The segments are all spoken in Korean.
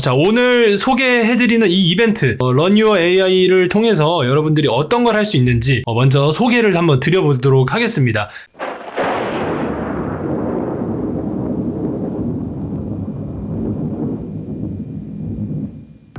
자, 오늘 소개해드리는 이 이벤트 Run Your AI를 통해서 여러분들이 어떤 걸 할 수 있는지 먼저 소개를 한번 드려보도록 하겠습니다.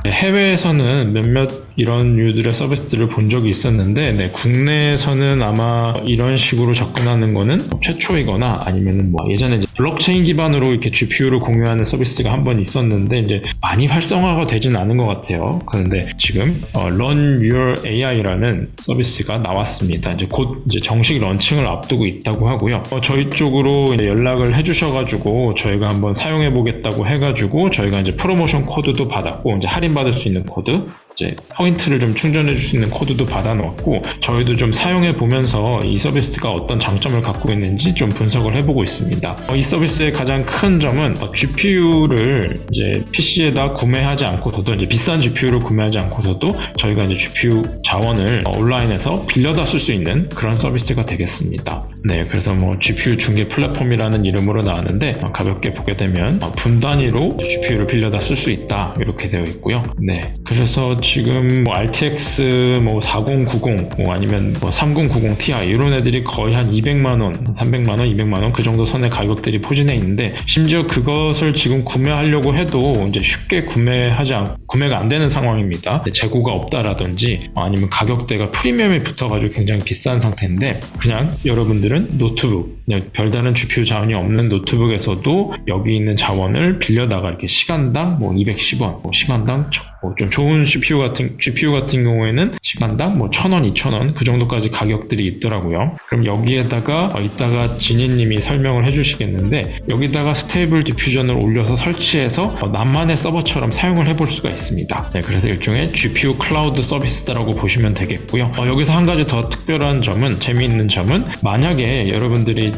해외에서는 몇몇 이런 류들의 서비스를 본 적이 있었는데 국내에서는 아마 이런 식으로 접근하는 거는 최초이거나 아니면은 예전에 이제 블록체인 기반으로 이렇게 GPU를 공유하는 서비스가 한 번 있었는데 이제 많이 활성화가 되진 않은 것 같아요. 그런데 지금 Run Your AI라는 서비스가 나왔습니다. 이제 곧 이제 정식 런칭을 앞두고 있다고 하고요. 저희 쪽으로 이제 연락을 해주셔가지고 저희가 한번 사용해 보겠다고 해가지고 저희가 이제 프로모션 코드도 받았고 이제 할인 받을 수 있는 코드, 이제 포인트를 좀 충전해 줄 수 있는 코드도 받아 놓았고 저희도 좀 사용해 보면서 이 서비스가 어떤 장점을 갖고 있는지 좀 분석을 해보고 있습니다. 이 서비스의 가장 큰 점은 GPU를 이제 PC에다 구매하지 않고서도 이제 비싼 GPU를 구매하지 않고서도 저희가 이제 GPU 자원을 온라인에서 빌려다 쓸 수 있는 그런 서비스가 되겠습니다. 네, 그래서 GPU 중개 플랫폼이라는 이름으로 나왔는데 가볍게 보게 되면 분 단위로 GPU를 빌려다 쓸 수 있다 이렇게 되어 있고요. 네, 그래서 지금 RTX 4090 아니면 3090 Ti 이런 애들이 거의 한 200만원, 300만원, 200만원 그 정도 선의 가격들이 포진해 있는데 심지어 그것을 지금 구매하려고 해도 이제 쉽게 구매가 안 되는 상황입니다. 재고가 없다라든지 아니면 가격대가 프리미엄이 붙어가지고 굉장히 비싼 상태인데 그냥 여러분들은 노트북, 그냥 별다른 GPU 자원이 없는 노트북에서도 여기 있는 자원을 빌려다가 이렇게 시간당 210원, 시간당 좀 좋은 GPU 같은 경우에는 시간당 1,000원, 2,000원 그 정도까지 가격들이 있더라고요. 그럼 여기에다가 이따가 지니님이 설명을 해주시겠는데 여기다가 스테이블 디퓨전을 올려서 설치해서 나만의 서버처럼 사용을 해볼 수가 있습니다. 네, 그래서 일종의 GPU 클라우드 서비스라고 보시면 되겠고요. 여기서 한 가지 더 특별한 점은, 재미있는 점은 만약에 여러분들이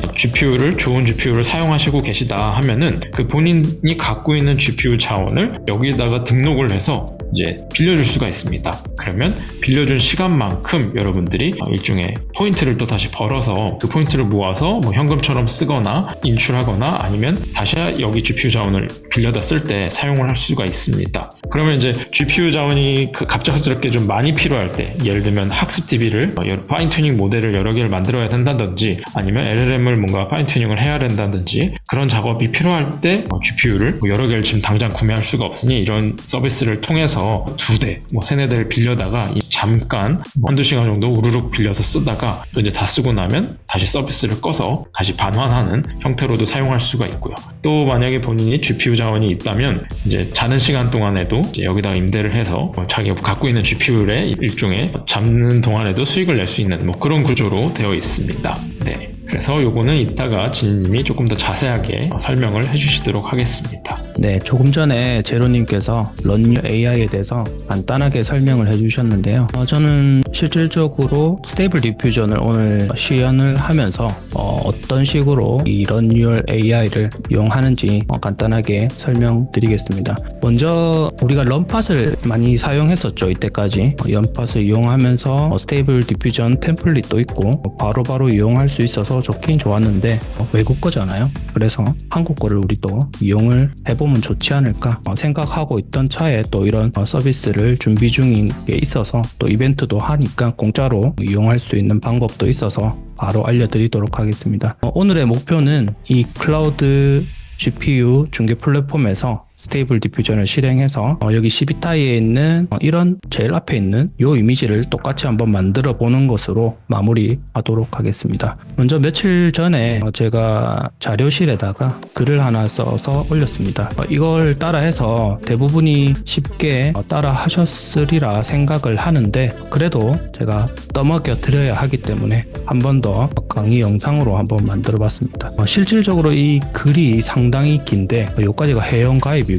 좋은 GPU를 사용하시고 계시다 하면은 그 본인이 갖고 있는 GPU 자원을 여기다가 등록을 해서 이제 빌려줄 수가 있습니다. 그러면 빌려준 시간만큼 여러분들이 일종의 포인트를 또 다시 벌어서 그 포인트를 모아서 현금처럼 쓰거나 인출하거나 아니면 다시 여기 GPU 자원을 빌려다 쓸 때 사용을 할 수가 있습니다. 그러면 이제 GPU 자원이 갑작스럽게 좀 많이 필요할 때, 예를 들면 학습 DB를 파인튜닝 모델을 여러 개를 만들어야 된다든지 아니면 LLM을 뭔가 파인튜닝을 해야 된다든지 그런 작업이 필요할 때 GPU를 여러 개를 지금 당장 구매할 수가 없으니 이런 서비스를 통해서 2대, 3-4대를 빌려다가 잠깐 한두 시간 정도 우르륵 빌려서 쓰다가 또 이제 다 쓰고 나면 다시 서비스를 꺼서 다시 반환하는 형태로도 사용할 수가 있고요. 또 만약에 본인이 GPU 자원이 있다면 이제 자는 시간 동안에도 이제 여기다가 임대를 해서 자기가 갖고 있는 GPU의 일종의 잡는 동안에도 수익을 낼 수 있는 그런 구조로 되어 있습니다. 네. 그래서 요거는 이따가 지니님이 조금 더 자세하게 설명을 해주시도록 하겠습니다. 네, 조금 전에 제로님께서 Run Your AI에 대해서 간단하게 설명을 해주셨는데요. 저는 실질적으로 스테이블 디퓨전을 오늘 시연을 하면서 어떤 식으로 이 Run Your AI를 이용하는지 간단하게 설명드리겠습니다. 먼저 우리가 런팟을 많이 사용했었죠. 이때까지 런팟을 이용하면서 스테이블 디퓨전 템플릿도 있고 바로바로 이용할 수 있어서 좋긴 좋았는데 외국 거잖아요. 그래서 한국 거를 우리도 이용을 해보면 좋지 않을까 생각하고 있던 차에 또 이런 서비스를 준비 중인 게 있어서 또 이벤트도 하니까 공짜로 이용할 수 있는 방법도 있어서 바로 알려드리도록 하겠습니다. 오늘의 목표는 이 클라우드 GPU 중개 플랫폼에서 스테이블 디퓨전을 실행해서 여기 CB타이에 있는 이런 제일 앞에 있는 이 이미지를 똑같이 한번 만들어 보는 것으로 마무리하도록 하겠습니다. 먼저 며칠 전에 제가 자료실에다가 글을 하나 써서 올렸습니다. 이걸 따라해서 대부분이 쉽게 따라 하셨으리라 생각을 하는데 그래도 제가 떠먹여 드려야 하기 때문에 한 번 더 강의 영상으로 한번 만들어 봤습니다. 실질적으로 이 글이 상당히 긴데 여기까지가 회원 가입이고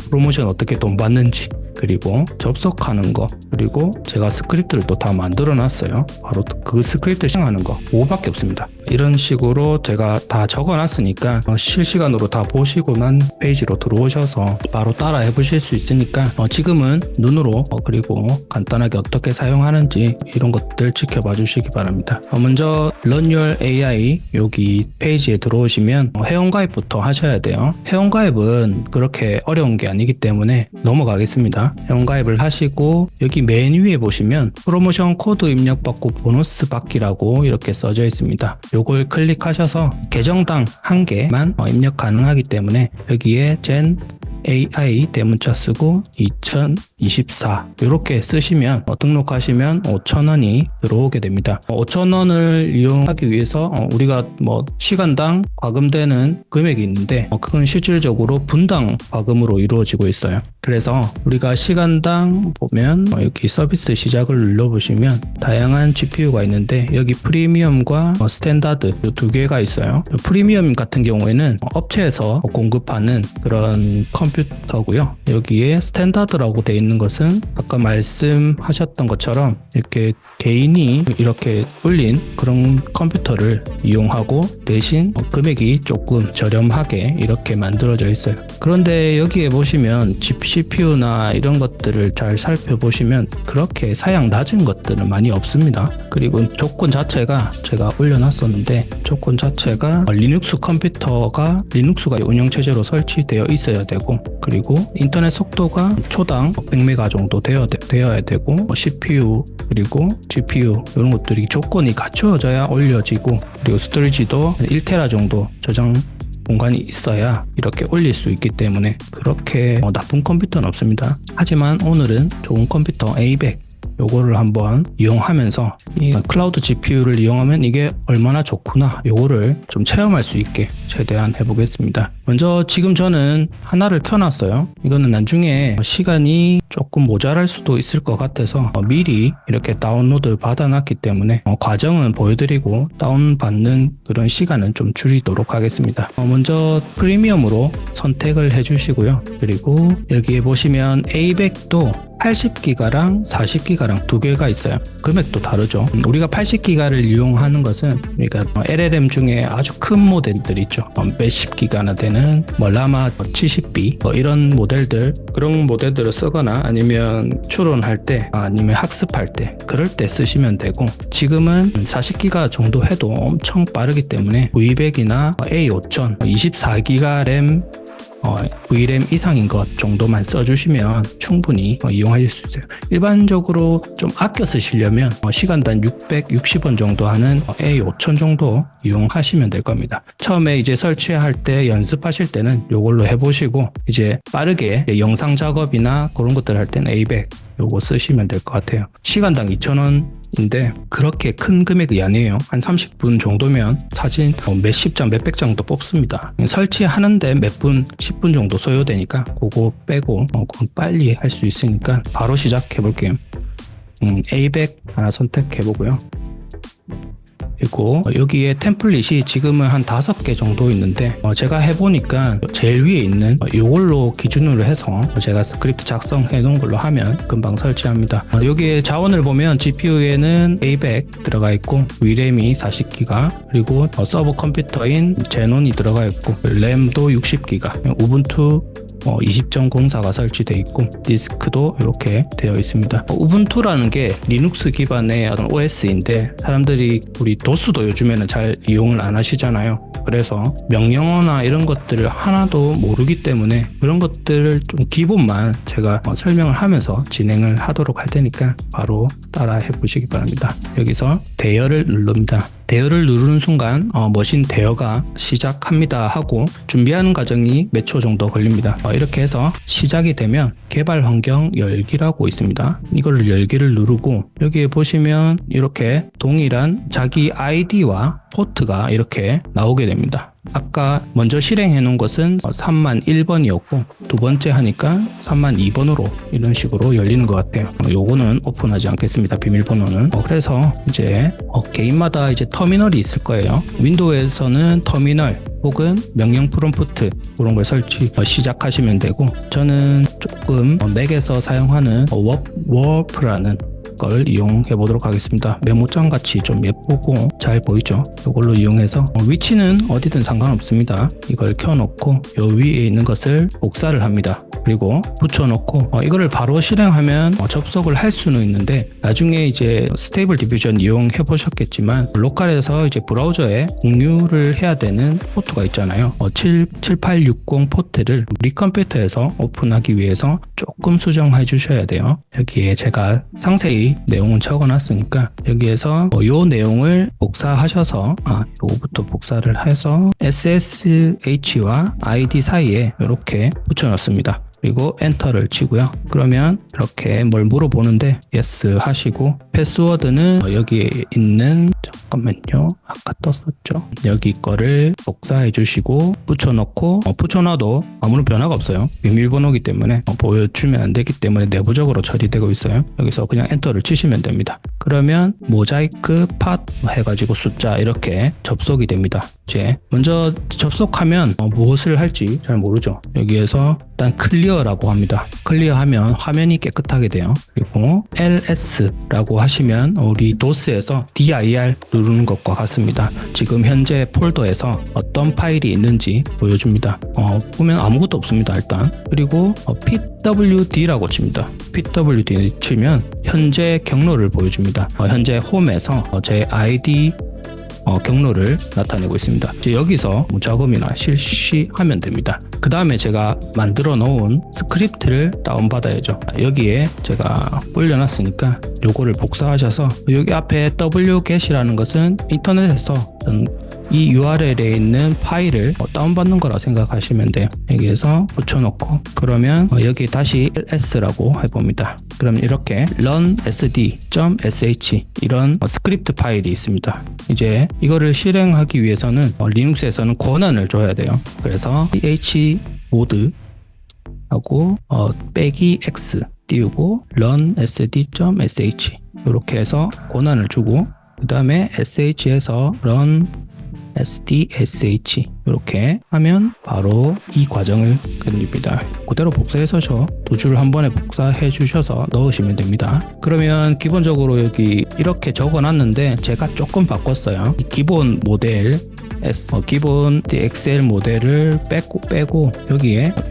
프로모션 어떻게 돈 받는지 그리고 접속하는 거 그리고 제가 스크립트를 또 다 만들어 놨어요. 바로 그 스크립트 실행하는 거 그거밖에 없습니다. 이런 식으로 제가 다 적어놨으니까 실시간으로 다 보시고 난 페이지로 들어오셔서 바로 따라 해보실 수 있으니까 지금은 눈으로 그리고 간단하게 어떻게 사용하는지 이런 것들 지켜봐 주시기 바랍니다. 먼저 Run Your AI 여기 페이지에 들어오시면 회원가입부터 하셔야 돼요. 회원가입은 그렇게 어려운 게 아니기 때문에 넘어가겠습니다. 회원가입을 하시고 여기 맨 위에 보시면 프로모션 코드 입력받고 보너스 받기라고 이렇게 써져 있습니다. 요걸 클릭하셔서 계정당 1개만 입력 가능하기 때문에 여기에 Gen AI 대문자 쓰고 2024 이렇게 쓰시면 등록하시면 5,000원이 들어오게 됩니다. 5,000원을 이용하기 위해서 우리가 시간당 과금되는 금액이 있는데 그건 실질적으로 분당 과금으로 이루어지고 있어요. 그래서 우리가 시간당 보면 여기 서비스 시작을 눌러보시면 다양한 GPU가 있는데 여기 프리미엄과 스탠다드 이 두 개가 있어요. 프리미엄 같은 경우에는 업체에서 공급하는 그런 컴퓨터고요. 여기에 스탠다드라고 되어 있는 것은 아까 말씀하셨던 것처럼 이렇게 개인이 이렇게 올린 그런 컴퓨터를 이용하고 대신 금액이 조금 저렴하게 이렇게 만들어져 있어요. 그런데 여기에 보시면 CPU나 이런 것들을 잘 살펴보시면 그렇게 사양 낮은 것들은 많이 없습니다. 그리고 조건 자체가 제가 올려놨었는데 조건 자체가 리눅스 컴퓨터가 리눅스가 운영체제로 설치되어 있어야 되고 그리고 인터넷 속도가 초당 100메가 정도 되어야 되고 CPU 그리고 GPU 이런 것들이 조건이 갖추어져야 올려지고 그리고 스토리지도 1테라 정도 저장 공간이 있어야 이렇게 올릴 수 있기 때문에 그렇게 나쁜 컴퓨터는 없습니다. 하지만 오늘은 좋은 컴퓨터 A100 요거를 한번 이용하면서 이 클라우드 GPU를 이용하면 이게 얼마나 좋구나 요거를 좀 체험할 수 있게 최대한 해보겠습니다. 먼저 지금 저는 하나를 켜놨어요. 이거는 나중에 시간이 조금 모자랄 수도 있을 것 같아서 미리 이렇게 다운로드 받아놨기 때문에 과정은 보여드리고 다운받는 그런 시간은 좀 줄이도록 하겠습니다. 먼저 프리미엄으로 선택을 해주시고요. 그리고 여기에 보시면 A100도 80기가랑 40기가랑 두 개가 있어요. 금액도 다르죠. 우리가 80기가를 이용하는 것은 그러니까 LLM 중에 아주 큰 모델들 있죠. 몇십 기가나 되는 라마 70B 이런 모델들 그런 모델들을 쓰거나 아니면 추론할 때 아니면 학습할 때 그럴 때 쓰시면 되고 지금은 40기가 정도 해도 엄청 빠르기 때문에 V100이나 A5000 24기가 램 VRAM 이상인 것 정도만 써주시면 충분히 이용하실 수 있어요. 일반적으로 좀 아껴 쓰시려면 시간당 660원 정도 하는 A5000 정도 이용하시면 될 겁니다. 처음에 이제 설치할 때 연습하실 때는 이걸로 해보시고 이제 빠르게 영상 작업이나 그런 것들 할 때는 A100 요거 쓰시면 될 것 같아요. 시간당 2,000원인데 그렇게 큰 금액이 아니에요. 한 30분 정도면 사진 몇십 장, 몇백 장도 뽑습니다. 설치하는데 몇 분, 10분 정도 소요되니까 그거 빼고 그건 빨리 할 수 있으니까 바로 시작해 볼게요. A100 하나 선택해 보고요. 그리고 여기에 템플릿이 지금은 한 5개 정도 있는데 제가 해보니까 제일 위에 있는 이걸로 기준으로 해서 제가 스크립트 작성해 놓은 걸로 하면 금방 설치합니다. 여기에 자원을 보면 GPU에는 A100 들어가 있고 VRAM이 40기가 그리고 서버 컴퓨터인 제논이 들어가 있고 램도 60기가 우분투 20.04가 설치되어 있고 디스크도 이렇게 되어 있습니다. 우분투라는 게 리눅스 기반의 어떤 OS인데 사람들이 우리 도스도 요즘에는 잘 이용을 안 하시잖아요. 그래서 명령어나 이런 것들을 하나도 모르기 때문에 그런 것들을 좀 기본만 제가 설명을 하면서 진행을 하도록 할 테니까 바로 따라해 보시기 바랍니다. 여기서 대여를 누릅니다. 대여를 누르는 순간 머신 대여가 시작합니다 하고 준비하는 과정이 몇 초 정도 걸립니다. 이렇게 해서 시작이 되면 개발 환경 열기라고 있습니다. 이걸 열기를 누르고 여기에 보시면 이렇게 동일한 자기 아이디와 포트가 이렇게 나오게 됩니다. 아까 먼저 실행해 놓은 것은 3001번이었고 두 번째 하니까 3002번으로 이런 식으로 열리는 것 같아요. 요거는 오픈하지 않겠습니다. 비밀번호는. 그래서 이제 개인마다 이제 터미널이 있을 거예요. 윈도우에서는 터미널 혹은 명령 프롬프트 그런 걸 시작하시면 되고 저는 조금 맥에서 사용하는 워프라는 걸 이용해 보도록 하겠습니다. 메모장 같이 좀 예쁘고 잘 보이죠? 이걸로 이용해서 위치는 어디든 상관없습니다. 이걸 켜놓고 요 위에 있는 것을 복사를 합니다. 그리고 붙여놓고 이거를 바로 실행하면 접속을 할 수는 있는데, 나중에 이제 스테이블 디퓨전 이용해 보셨겠지만 로컬에서 이제 브라우저에 공유를 해야 되는 포트가 있잖아요. 7860 포트를 우리 컴퓨터에서 오픈하기 위해서 조금 수정해 주셔야 돼요. 여기에 제가 상세히 내용은 적어놨으니까 여기에서 요 내용을 복사하셔서 요거부터 복사를 해서 SSH와 ID 사이에 이렇게 붙여넣습니다. 그리고 엔터를 치고요. 그러면 이렇게 뭘 물어보는데 yes 하시고, 패스워드는 여기에 있는, 잠깐만요, 아까 떴었죠, 여기 거를 복사해 주시고 붙여넣고, 붙여놔도 아무런 변화가 없어요. 비밀번호기 때문에 보여주면 안 되기 때문에 내부적으로 처리되고 있어요. 여기서 그냥 엔터를 치시면 됩니다. 그러면 모자이크 팟 해가지고 숫자 이렇게 접속이 됩니다. 이제 먼저 접속하면 무엇을 할지 잘 모르죠. 여기에서 일단 클리어라고 합니다. 클리어하면 화면이 깨끗하게 돼요. 그리고 LS라고 하시면 우리 도스에서 dir 누르는 것과 같습니다. 지금 현재 폴더에서 어떤 파일이 있는지 보여줍니다. 보면 아무것도 없습니다, 일단. 그리고 pwd라고 칩니다. pwd 치면 현재 경로를 보여줍니다. 현재 홈에서 제 ID 경로를 나타내고 있습니다. 이제 여기서 무작업이나 실시하면 됩니다. 그 다음에 제가 만들어 놓은 스크립트를 다운받아야죠. 여기에 제가 올려놨으니까 요거를 복사하셔서, 여기 앞에 wget이라는 것은 인터넷에서 이 URL에 있는 파일을 다운받는 거라 생각하시면 돼요. 여기에서 붙여놓고, 그러면 여기 다시 ls라고 해봅니다. 그럼 이렇게 runsd.sh 이런 스크립트 파일이 있습니다. 이제 이거를 실행하기 위해서는 리눅스에서는 권한을 줘야 돼요. 그래서 chmod 하고 -x 띄우고 runsd.sh 이렇게 해서 권한을 주고, 그 다음에 sh에서 run sdsh 이렇게 하면 바로 이 과정을 끝냅니다. 그대로 복사해서 두 줄 한 번에 복사해 주셔서 넣으시면 됩니다. 그러면 기본적으로 여기 이렇게 적어놨는데 제가 조금 바꿨어요. 기본 모델 기본 엑셀 모델을 빼고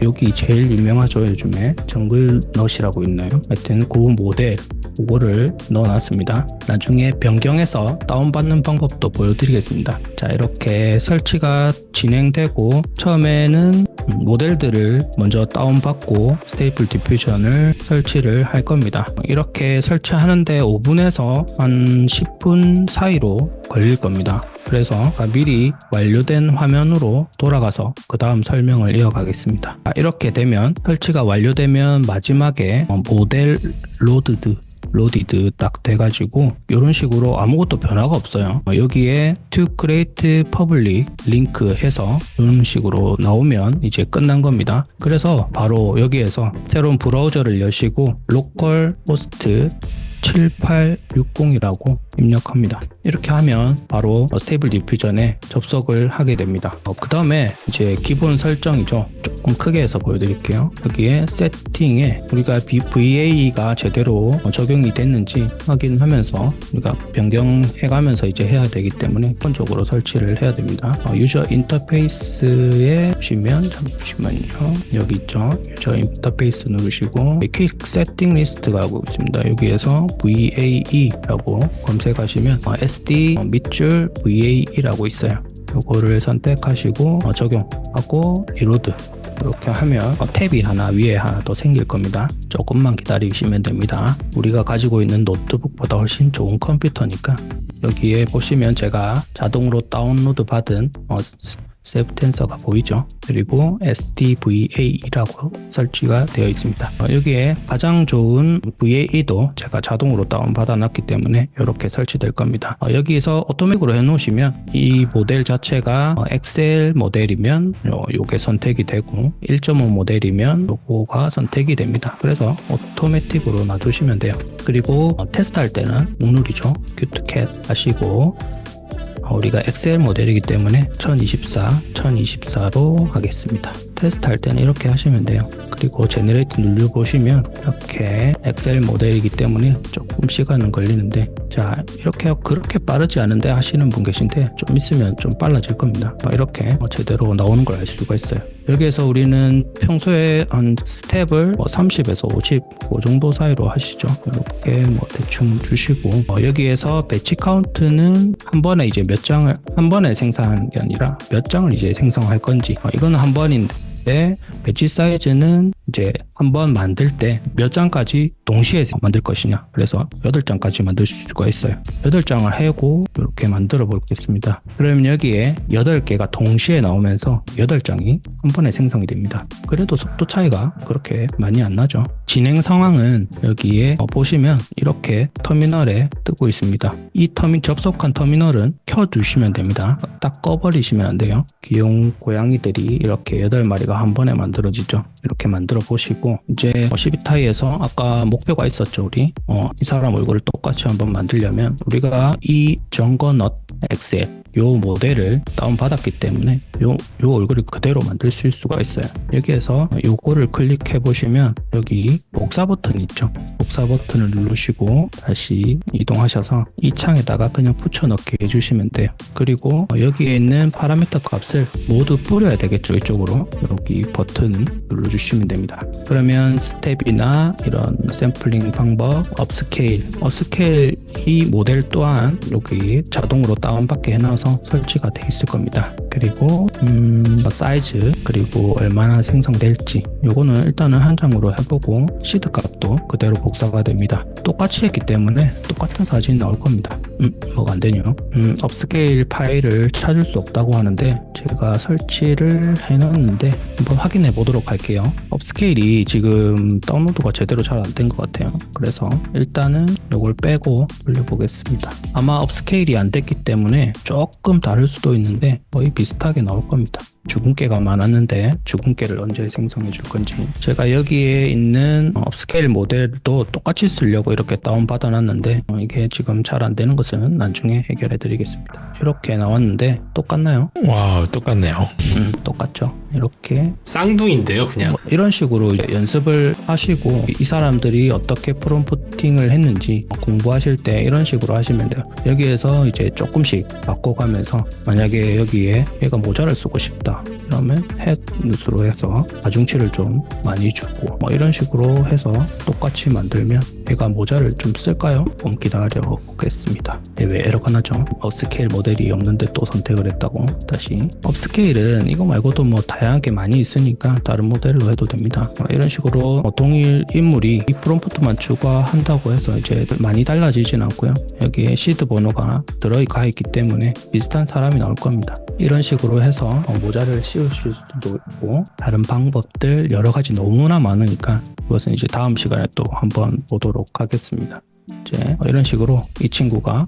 여기 제일 유명하죠, 요즘에 정글넛이라고 있나요? 하여튼 그 모델 그거를 넣어놨습니다. 나중에 변경해서 다운받는 방법도 보여드리겠습니다. 자, 이렇게 설치가 진행되고, 처음에는 모델들을 먼저 다운받고 스테이플 디퓨전을 설치를 할 겁니다. 이렇게 설치하는데 5분에서 한 10분 사이로 걸릴 겁니다. 그래서 미리 완료된 화면으로 돌아가서 그 다음 설명을 이어가겠습니다. 이렇게 되면, 설치가 완료되면 마지막에 모델 로디드 딱 돼가지고 이런 식으로 아무것도 변화가 없어요. 여기에 to create public link 해서 이런 식으로 나오면 이제 끝난 겁니다. 그래서 바로 여기에서 새로운 브라우저를 여시고 localhost 7860이라고 입력합니다. 이렇게 하면 바로 스테이블 디퓨전에 접속을 하게 됩니다. 그 다음에 이제 기본 설정이죠. 조금 크게 해서 보여드릴게요. 여기에 세팅에 우리가 VAE가 제대로 적용이 됐는지 확인하면서 우리가 변경해가면서 이제 해야 되기 때문에 기본적으로 설치를 해야 됩니다. 유저 인터페이스에 보시면, 잠시만요, 여기 있죠. 유저 인터페이스 누르시고 퀵 세팅 리스트가 하고 있습니다. 여기에서 VAE라고 검색하시면 SD 밑줄 VAE라고 있어요. 요거를 선택하시고 적용하고 리로드 이렇게 하면 탭이 하나 위에 하나 더 생길 겁니다. 조금만 기다리시면 됩니다. 우리가 가지고 있는 노트북보다 훨씬 좋은 컴퓨터니까 여기에 보시면 제가 자동으로 다운로드 받은 셉텐서가 보이죠? 그리고 SDVAE라고 설치가 되어 있습니다. 여기에 가장 좋은 VAE도 제가 자동으로 다운받아 놨기 때문에 이렇게 설치될 겁니다. 여기서 오토매틱으로 해 놓으시면 이 모델 자체가 엑셀 모델이면 요게 선택이 되고 1.5 모델이면 요거가 선택이 됩니다. 그래서 오토매틱으로 놔두시면 돼요. 그리고 테스트할 때는 목누리죠. 큐트캣 하시고 우리가 엑셀 모델이기 때문에 1024로 하겠습니다. 테스트 할 때는 이렇게 하시면 돼요. 그리고 제너레이트 눌러보시면 이렇게 엑셀 모델이기 때문에 조금 시간은 걸리는데, 자 이렇게 그렇게 빠르지 않은데 하시는 분 계신데 좀 있으면 좀 빨라질 겁니다. 이렇게 제대로 나오는 걸 알 수가 있어요. 여기에서 우리는 평소에 한 스텝을 30에서 50 그 정도 사이로 하시죠. 이렇게 대충 주시고, 여기에서 배치 카운트는 한 번에 이제 몇 장을 한 번에 생성하는 게 아니라 몇 장을 이제 생성할 건지, 이거는 한 번인데 배치 사이즈는 이제 한번 만들 때 몇 장까지 동시에 만들 것이냐, 그래서 8장까지 만들 수가 있어요. 8장을 해고 이렇게 만들어 보겠습니다. 그러면 여기에 8개가 동시에 나오면서 8장이 한 번에 생성이 됩니다. 그래도 속도 차이가 그렇게 많이 안 나죠. 진행 상황은 여기에 보시면 이렇게 터미널에 뜨고 있습니다. 이 접속한 터미널은 켜두시면 됩니다. 딱 꺼버리시면 안 돼요. 귀여운 고양이들이 이렇게 8마리가 한 번에 만들어지죠. 이렇게 만들어 보시고, 이제 시비타이에서 아까 목표가 있었죠. 우리 이 사람 얼굴을 똑같이 한번 만들려면 우리가 이 정거넛 엑셀 요 모델을 다운받았기 때문에 요 얼굴을 그대로 만들 수 있을 수가 있어요. 여기에서 요거를 클릭해 보시면 여기 복사 버튼 있죠. 복사 버튼을 누르시고 다시 이동하셔서 이 창에다가 그냥 붙여 넣게 해주시면 돼요. 그리고 여기에 있는 파라미터 값을 모두 뿌려야 되겠죠. 이쪽으로 여기 버튼 눌러주시면 됩니다. 그러면 스텝이나 이런 샘플링 방법, 업스케일 이 모델 또한 여기 자동으로 다운받게 해놔서 설치가 돼 있을 겁니다. 그리고 사이즈, 그리고 얼마나 생성될지 요거는 일단은 한 장으로 해보고 시드 값도 그대로 복사가 됩니다. 똑같이 했기 때문에 똑같은 사진이 나올 겁니다. 뭐가 안 되냐? 업스케일 파일을 찾을 수 없다고 하는데 제가 설치를 해놨는데 한번 확인해 보도록 할게요. 업스케일이 지금 다운로드가 제대로 잘 안 된 것 같아요. 그래서 일단은 요걸 빼고 돌려보겠습니다. 아마 업스케일이 안 됐기 때문에 조금 다를 수도 있는데 거의 비슷하게 나올 겁니다. 죽은 깨가 많았는데 죽은 깨를 언제 생성해 줄 건지, 제가 여기에 있는 업스케일 모델도 똑같이 쓰려고 이렇게 다운받아 놨는데 이게 지금 잘 안 되는 것은 나중에 해결해 드리겠습니다. 이렇게 나왔는데 똑같나요? 와, 똑같네요. 똑같죠. 이렇게 쌍둥이인데요, 그냥. 이런 식으로 이제 연습을 하시고 이 사람들이 어떻게 프롬프팅을 했는지 공부하실 때 이런 식으로 하시면 돼요. 여기에서 이제 조금씩 바꿔가면서, 만약에 여기에 얘가 모자를 쓰고 싶다 그러면 햇누스로 해서 가중치를 좀 많이 주고 이런 식으로 해서 똑같이 만들면 얘가 모자를 좀 쓸까요? 좀 기다려 보겠습니다. 왜 에러가 나죠? 업스케일 모델이 없는데 또 선택을 했다고. 다시 업스케일은 이거 말고도 뭐 다양하게 많이 있으니까 다른 모델로 해도 됩니다. 이런 식으로 동일 인물이 이 프롬프트만 추가한다고 해서 이제 많이 달라지진 않고요. 여기에 시드 번호가 들어가 있기 때문에 비슷한 사람이 나올 겁니다. 이런 식으로 해서 모자를 씌우실 수도 있고, 다른 방법들 여러 가지 너무나 많으니까 그것은 이제 다음 시간에 또 한번 보도록 하겠습니다. 이제 이런 식으로 이 친구가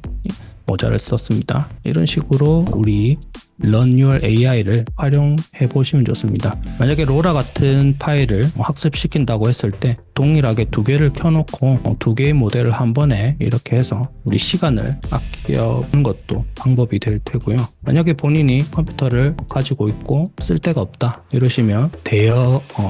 모자를 썼습니다. 이런 식으로 우리 Run Your AI를 활용해 보시면 좋습니다. 만약에 로라 같은 파일을 학습시킨다고 했을 때 동일하게 2개를 켜놓고 2개의 모델을 한 번에 이렇게 해서 우리 시간을 아끼는 것도 방법이 될 테고요. 만약에 본인이 컴퓨터를 가지고 있고 쓸 데가 없다 이러시면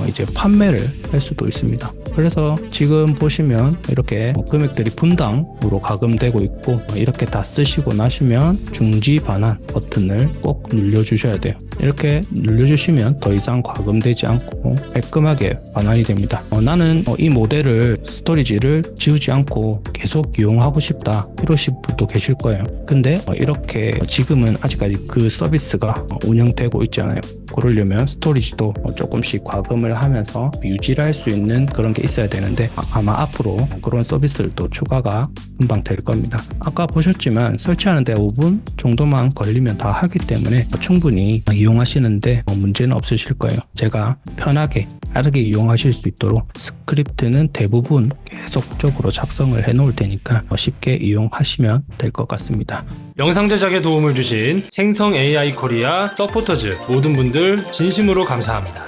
이제 판매를 할 수도 있습니다. 그래서 지금 보시면 이렇게 금액들이 분당으로 가금되고 있고, 이렇게 다 쓰시고 나시면 중지 반환 버튼을 꼭 눌러주셔야 돼요. 이렇게 눌러주시면 더 이상 과금되지 않고 깔끔하게 반환이 됩니다. 나는 이 모델을 스토리지를 지우지 않고 계속 이용하고 싶다 이러실 분도 계실 거예요. 근데 이렇게 지금은 아직까지 그 서비스가 운영되고 있지 않아요. 그러려면 스토리지도 조금씩 과금을 하면서 유지를 할 수 있는 그런 게 있어야 되는데 아마 앞으로 그런 서비스를 또 추가가 금방 될 겁니다. 아까 보셨지만 설치하는데 5분 정도만 걸리면 다 하기 때문에 충분히 이용하시는데 문제는 없으실 거예요. 제가 편하게 빠르게 이용하실 수 있도록 스크립트는 대부분 계속적으로 작성을 해 놓을 테니까 쉽게 이용하시면 될 것 같습니다. 영상 제작에 도움을 주신 생성 AI 코리아 서포터즈 모든 분들 진심으로 감사합니다.